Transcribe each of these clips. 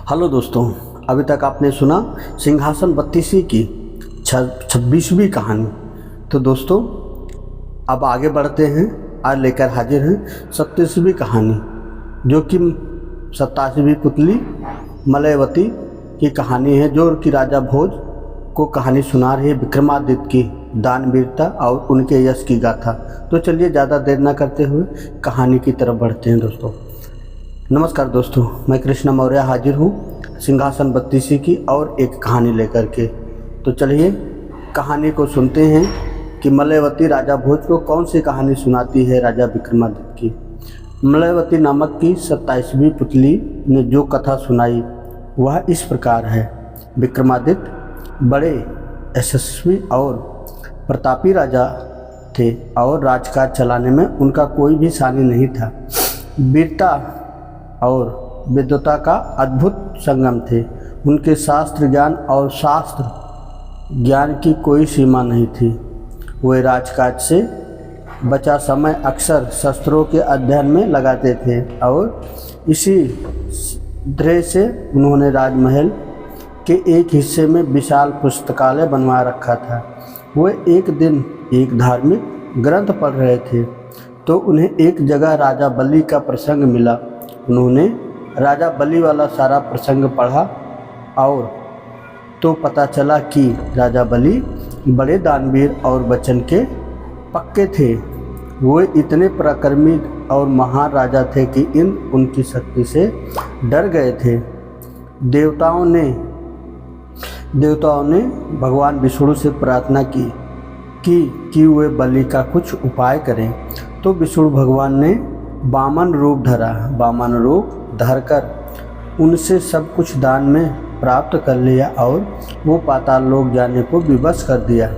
Hello दोस्तों, अभी तक आपने सुना सिंहासन बत्तीसी की 26वीं कहानी। तो दोस्तों अब आगे बढ़ते हैं। आज लेकर हाजिर हैं 37वीं कहानी, जो कि 87वीं पुतली मलयवती की कहानी है, जो कि राजा भोज को कहानी सुना रही है विक्रमादित्य की दानवीरता और उनके यश की गाथा। तो चलिए ज़्यादा देर न करते हुए कहानी की तरफ बढ़ते हैं। दोस्तों नमस्कार दोस्तों, मैं कृष्णा मौर्य हाजिर हूँ सिंहासन बत्तीसी की और एक कहानी लेकर के। तो चलिए कहानी को सुनते हैं कि मलयवती राजा भोज को कौन सी कहानी सुनाती है राजा विक्रमादित्य की। मलयवती नामक की 27वीं पुतली ने जो कथा सुनाई वह इस प्रकार है। विक्रमादित्य बड़े यशस्वी और प्रतापी राजा थे और राजकाज चलाने में उनका कोई भी सानी नहीं था। वीरता और विद्वता का अद्भुत संगम थे। उनके शास्त्र ज्ञान और शास्त्र ज्ञान की कोई सीमा नहीं थी। वे राजकाज से बचा समय अक्सर शस्त्रों के अध्ययन में लगाते थे और इसी तरह से उन्होंने राजमहल के एक हिस्से में विशाल पुस्तकालय बनवा रखा था। वे एक दिन एक धार्मिक ग्रंथ पढ़ रहे थे तो उन्हें एक जगह राजा बलि का प्रसंग मिला। उन्होंने राजा बलि वाला सारा प्रसंग पढ़ा और तो पता चला कि राजा बलि बड़े दानवीर और वचन के पक्के थे। वे इतने पराक्रमी और महान राजा थे कि उनकी शक्ति से डर गए थे। देवताओं ने भगवान विष्णु से प्रार्थना की कि वे बलि का कुछ उपाय करें। तो विष्णु भगवान ने वामन रूप धरकर उनसे सब कुछ दान में प्राप्त कर लिया और वो पाताल लोक जाने को विवश कर दिया।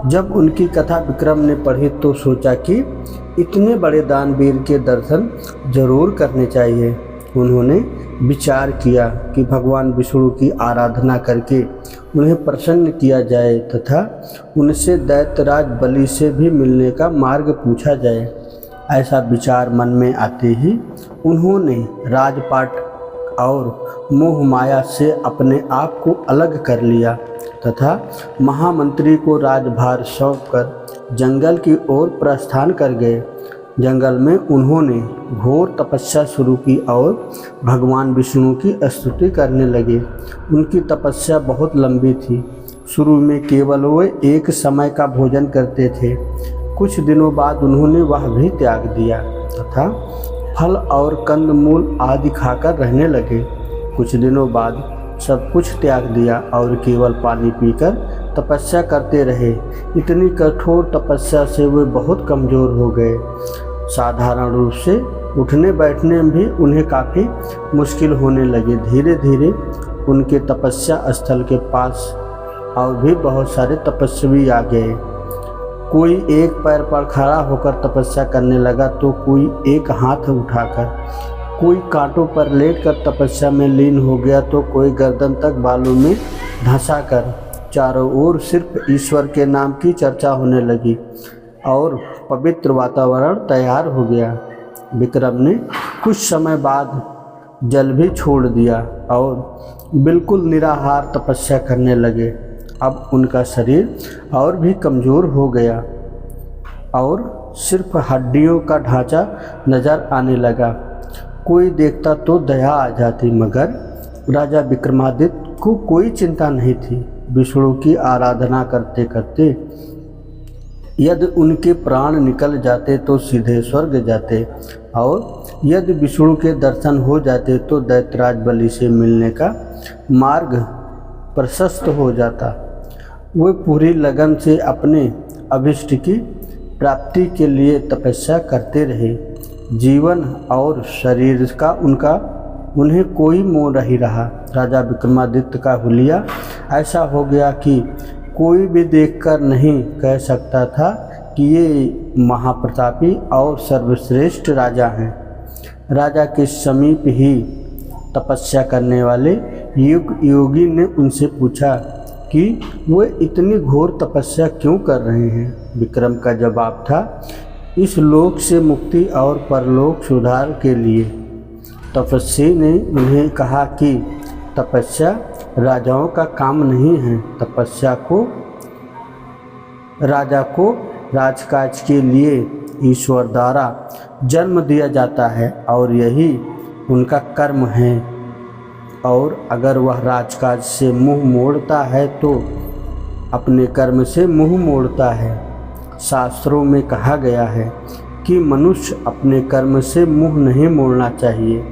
जब उनकी कथा विक्रम ने पढ़ी तो सोचा कि इतने बड़े दानवीर के दर्शन जरूर करने चाहिए। उन्होंने विचार किया कि भगवान विष्णु की आराधना करके उन्हें प्रसन्न किया जाए तथा उनसे दैत्यराज बलि से भी मिलने का मार्ग पूछा जाए। ऐसा विचार मन में आते ही उन्होंने राजपाट और मोह माया से अपने आप को अलग कर लिया तथा महामंत्री को राजभार सौंपकर जंगल की ओर प्रस्थान कर गए। जंगल में उन्होंने घोर तपस्या शुरू की और भगवान विष्णु की स्तुति करने लगे। उनकी तपस्या बहुत लंबी थी। शुरू में केवल वे एक समय का भोजन करते थे। कुछ दिनों बाद उन्होंने वह भी त्याग दिया तथा फल और कंदमूल आदि खाकर रहने लगे। कुछ दिनों बाद सब कुछ त्याग दिया और केवल पानी पीकर तपस्या करते रहे। इतनी कठोर तपस्या से वे बहुत कमज़ोर हो गए। साधारण रूप से उठने बैठने में भी उन्हें काफ़ी मुश्किल होने लगे। धीरे धीरे उनके तपस्या स्थल के पास और भी बहुत सारे तपस्वी आ गए। कोई एक पैर पर खड़ा होकर तपस्या करने लगा तो कोई एक हाथ उठाकर, कोई कांटों पर लेटकर तपस्या में लीन हो गया तो कोई गर्दन तक बालों में धंसा कर। चारों ओर सिर्फ ईश्वर के नाम की चर्चा होने लगी और पवित्र वातावरण तैयार हो गया। विक्रम ने कुछ समय बाद जल भी छोड़ दिया और बिल्कुल निराहार तपस्या करने लगे। अब उनका शरीर और भी कमज़ोर हो गया और सिर्फ हड्डियों का ढांचा नज़र आने लगा। कोई देखता तो दया आ जाती, मगर राजा विक्रमादित्य को कोई चिंता नहीं थी। विष्णु की आराधना करते करते यदि उनके प्राण निकल जाते तो सीधे स्वर्ग जाते और यदि विष्णु के दर्शन हो जाते तो दैत्यराज बलि से मिलने का मार्ग प्रशस्त हो जाता। वे पूरी लगन से अपने अभिष्ट की प्राप्ति के लिए तपस्या करते रहे। जीवन और शरीर का उन्हें कोई मोह नहीं रहा। राजा विक्रमादित्य का हुलिया ऐसा हो गया कि कोई भी देखकर नहीं कह सकता था कि ये महाप्रतापी और सर्वश्रेष्ठ राजा हैं। राजा के समीप ही तपस्या करने वाले योगी ने उनसे पूछा कि वे इतनी घोर तपस्या क्यों कर रहे हैं। विक्रम का जवाब था, इस लोक से मुक्ति और परलोक सुधार के लिए। तपस्वी ने उन्हें कहा कि तपस्या राजाओं का काम नहीं है। तपस्या को राजा को राजकाज के लिए ईश्वर द्वारा जन्म दिया जाता है और यही उनका कर्म है। और अगर वह राजकाज से मुंह मोड़ता है तो अपने कर्म से मुंह मोड़ता है। शास्त्रों में कहा गया है कि मनुष्य अपने कर्म से मुंह नहीं मोड़ना चाहिए।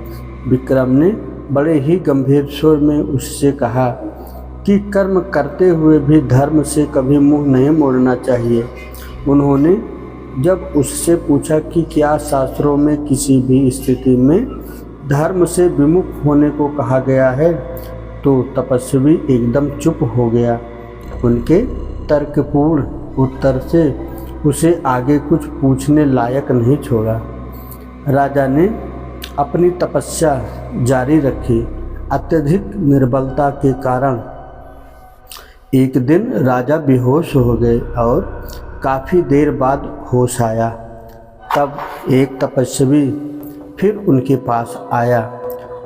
विक्रम ने बड़े ही गंभीर स्वर में उससे कहा कि कर्म करते हुए भी धर्म से कभी मुंह नहीं मोड़ना चाहिए। उन्होंने जब उससे पूछा कि क्या शास्त्रों में किसी भी स्थिति में धर्म से विमुख होने को कहा गया है, तो तपस्वी एकदम चुप हो गया। उनके तर्कपूर्ण उत्तर से उसे आगे कुछ पूछने लायक नहीं छोड़ा। राजा ने अपनी तपस्या जारी रखी। अत्यधिक निर्बलता के कारण एक दिन राजा बेहोश हो गए और काफ़ी देर बाद होश आया। तब एक तपस्वी फिर उनके पास आया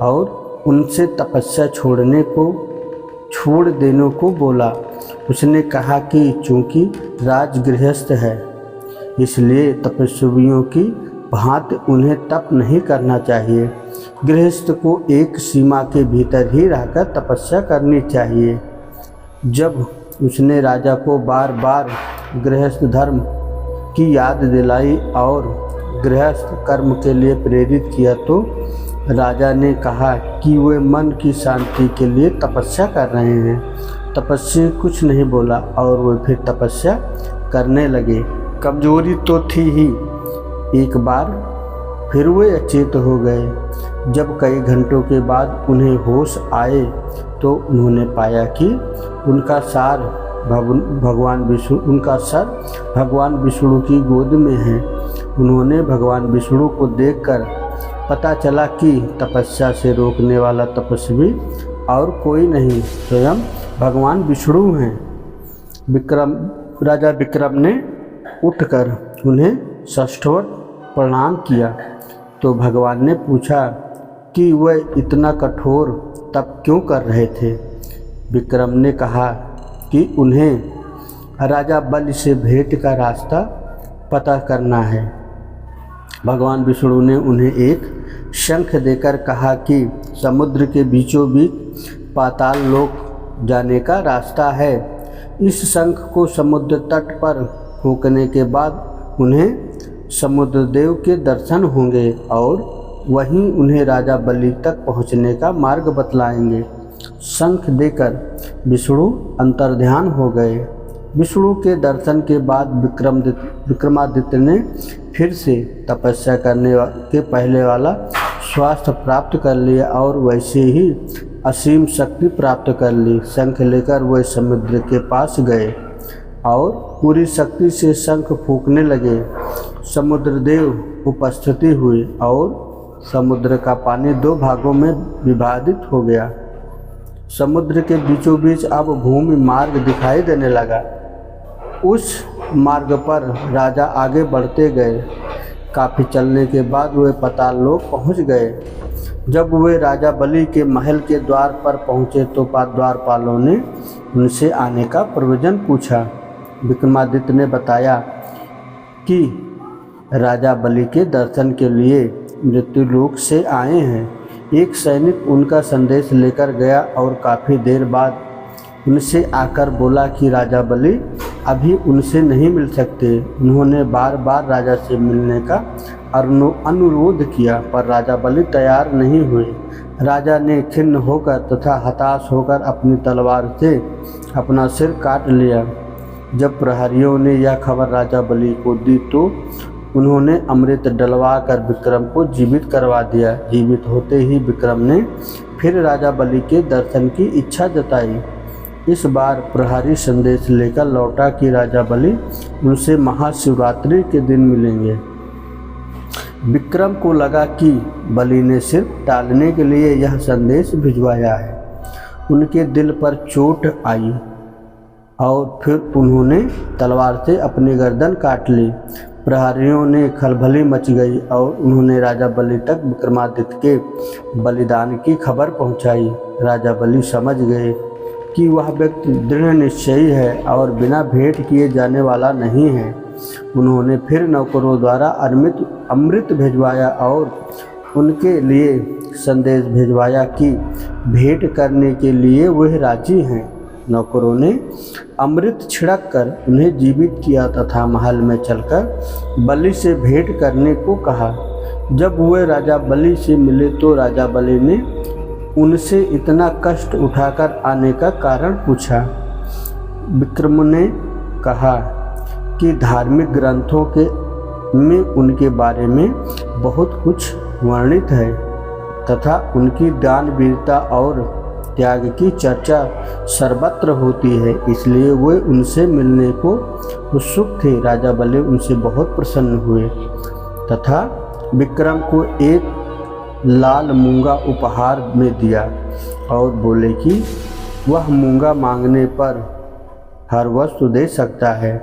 और उनसे तपस्या छोड़ देने को बोला। उसने कहा कि चूंकि राजगृहस्थ है इसलिए तपस्वियों की भांति उन्हें तप नहीं करना चाहिए। गृहस्थ को एक सीमा के भीतर ही रहकर तपस्या करनी चाहिए। जब उसने राजा को बार बार गृहस्थ धर्म की याद दिलाई और गृहस्थ कर्म के लिए प्रेरित किया तो राजा ने कहा कि वे मन की शांति के लिए तपस्या कर रहे हैं। तपस्वी कुछ नहीं बोला और वे फिर तपस्या करने लगे। कमजोरी तो थी ही। एक बार फिर वे अचेत हो गए। जब कई घंटों के बाद उन्हें होश आए तो उन्होंने पाया कि उनका सर भगवान विष्णु की गोद में है। उन्होंने भगवान विष्णु को देखकर पता चला कि तपस्या से रोकने वाला तपस्वी और कोई नहीं स्वयं भगवान विष्णु हैं। राजा विक्रम ने उठकर उन्हें साष्टांग प्रणाम किया तो भगवान ने पूछा कि वह इतना कठोर तप क्यों कर रहे थे। विक्रम ने कहा कि उन्हें राजा बलि से भेंट का रास्ता पता करना है। भगवान विष्णु ने उन्हें एक शंख देकर कहा कि समुद्र के बीचों बीच पाताल लोक जाने का रास्ता है। इस शंख को समुद्र तट पर फूंकने के बाद उन्हें समुद्र देव के दर्शन होंगे और वहीं उन्हें राजा बलि तक पहुंचने का मार्ग बतलाएंगे। शंख देकर विष्णु अंतर्ध्यान हो गए। विष्णु के दर्शन के बाद विक्रमादित्य ने फिर से तपस्या करने के पहले वाला स्वास्थ्य प्राप्त कर लिया और वैसे ही असीम शक्ति प्राप्त कर ली। शंख लेकर वह समुद्र के पास गए और पूरी शक्ति से शंख फूंकने लगे। समुद्र देव उपस्थिति हुई और समुद्र का पानी दो भागों में विभाजित हो गया। समुद्र के बीचों बीच अब भूमि मार्ग दिखाई देने लगा। उस मार्ग पर राजा आगे बढ़ते गए। काफ़ी चलने के बाद वे पाताल लोक पहुँच गए। जब वे राजा बलि के महल के द्वार पर पहुँचे तो द्वारपालों ने उनसे आने का प्रयोजन पूछा। विक्रमादित्य ने बताया कि राजा बलि के दर्शन के लिए मृत्युलोक से आए हैं। एक सैनिक उनका संदेश लेकर गया और काफ़ी देर बाद उनसे आकर बोला कि राजा बलि अभी उनसे नहीं मिल सकते। उन्होंने बार बार राजा से मिलने का अनुरोध किया पर राजा बलि तैयार नहीं हुए। राजा ने खिन्न होकर तथा हताश होकर अपनी तलवार से अपना सिर काट लिया। जब प्रहरियों ने यह खबर राजा बलि को दी तो उन्होंने अमृत डलवा कर विक्रम को जीवित करवा दिया। जीवित होते ही विक्रम ने फिर राजा बलि के दर्शन की इच्छा जताई। इस बार प्रहरी संदेश लेकर लौटा कि राजा बलि उनसे महाशिवरात्रि के दिन मिलेंगे। विक्रम को लगा कि बलि ने सिर्फ टालने के लिए यह संदेश भिजवाया है। उनके दिल पर चोट आई और फिर उन्होंने तलवार से अपनी गर्दन काट ली। प्रहरियों ने खलबली मच गई और उन्होंने राजा बलि तक विक्रमादित्य के बलिदान की खबर पहुंचाई। राजा बलि समझ गए कि वह व्यक्ति दृढ़ निश्चयी है और बिना भेंट किए जाने वाला नहीं है। उन्होंने फिर नौकरों द्वारा अमृत भिजवाया और उनके लिए संदेश भिजवाया कि भेंट करने के लिए वह राजी हैं। नौकरों ने अमृत छिड़क कर उन्हें जीवित किया तथा महल में चलकर बलि से भेंट करने को कहा। जब वे राजा बलि से मिले तो राजा बलि ने उनसे इतना कष्ट उठाकर आने का कारण पूछा। विक्रम ने कहा कि धार्मिक ग्रंथों में उनके बारे में बहुत कुछ वर्णित है तथा उनकी दानवीरता और त्याग की चर्चा सर्वत्र होती है, इसलिए वे उनसे मिलने को उत्सुक थे। राजा बलि उनसे बहुत प्रसन्न हुए तथा विक्रम को एक लाल मूंगा उपहार में दिया और बोले कि वह मूंगा मांगने पर हर वस्तु दे सकता है।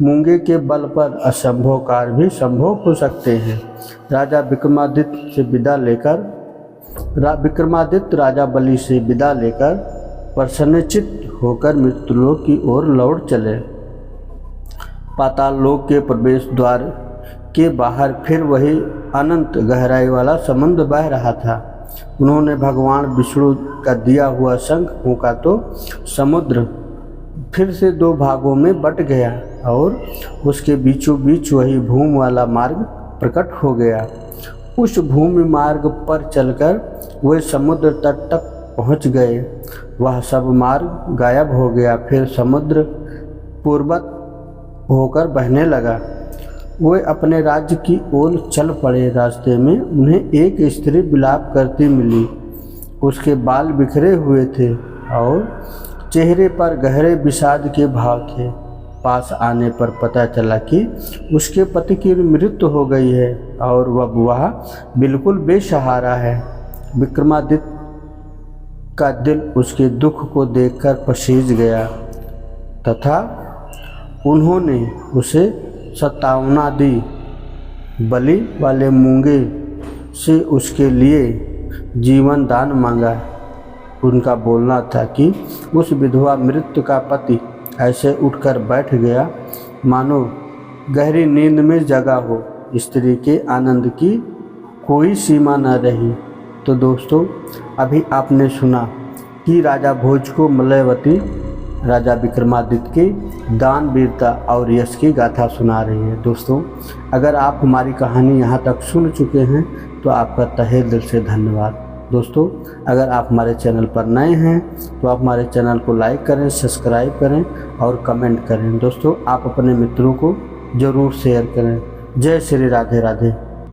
मूंगे के बल पर असंभव कार्य भी संभव हो सकते हैं। विक्रमादित्य राजा बलि से विदा लेकर प्रसन्नचित्त होकर मृत्युलोक की ओर लौट चले। पाताल लोक के प्रवेश द्वार के बाहर फिर वही अनंत गहराई वाला समुद्र बह रहा था। उन्होंने भगवान विष्णु का दिया हुआ शंख फूंका तो समुद्र फिर से दो भागों में बट गया और उसके बीचों बीच वही भूमि वाला मार्ग प्रकट हो गया। उस भूमि मार्ग पर चलकर वे समुद्र तट तक पहुंच गए। वह सब मार्ग गायब हो गया। फिर समुद्र पूर्वत होकर बहने लगा। वे अपने राज्य की ओर चल पड़े। रास्ते में उन्हें एक स्त्री विलाप करती मिली। उसके बाल बिखरे हुए थे और चेहरे पर गहरे विषाद के भाव थे। पास आने पर पता चला कि उसके पति की मृत्यु हो गई है और वह बिल्कुल बेसहारा है। विक्रमादित्य का दिल उसके दुख को देखकर पसीज गया तथा उन्होंने उसे सतावना दी। बलि वाले मूंगे से उसके लिए जीवन दान मांगा। उनका बोलना था कि उस विधवा मृत्यु का पति ऐसे उठकर बैठ गया मानो गहरी नींद में जगा हो। स्त्री के आनंद की कोई सीमा न रही। तो दोस्तों, अभी आपने सुना कि राजा भोज को मलयवती राजा विक्रमादित्य की दान वीरता और यश की गाथा सुना रही है। दोस्तों, अगर आप हमारी कहानी यहाँ तक सुन चुके हैं तो आपका तहे दिल से धन्यवाद। दोस्तों, अगर आप हमारे चैनल पर नए हैं तो आप हमारे चैनल को लाइक करें, सब्सक्राइब करें और कमेंट करें। दोस्तों, आप अपने मित्रों को ज़रूर शेयर करें। जय श्री राधे राधे।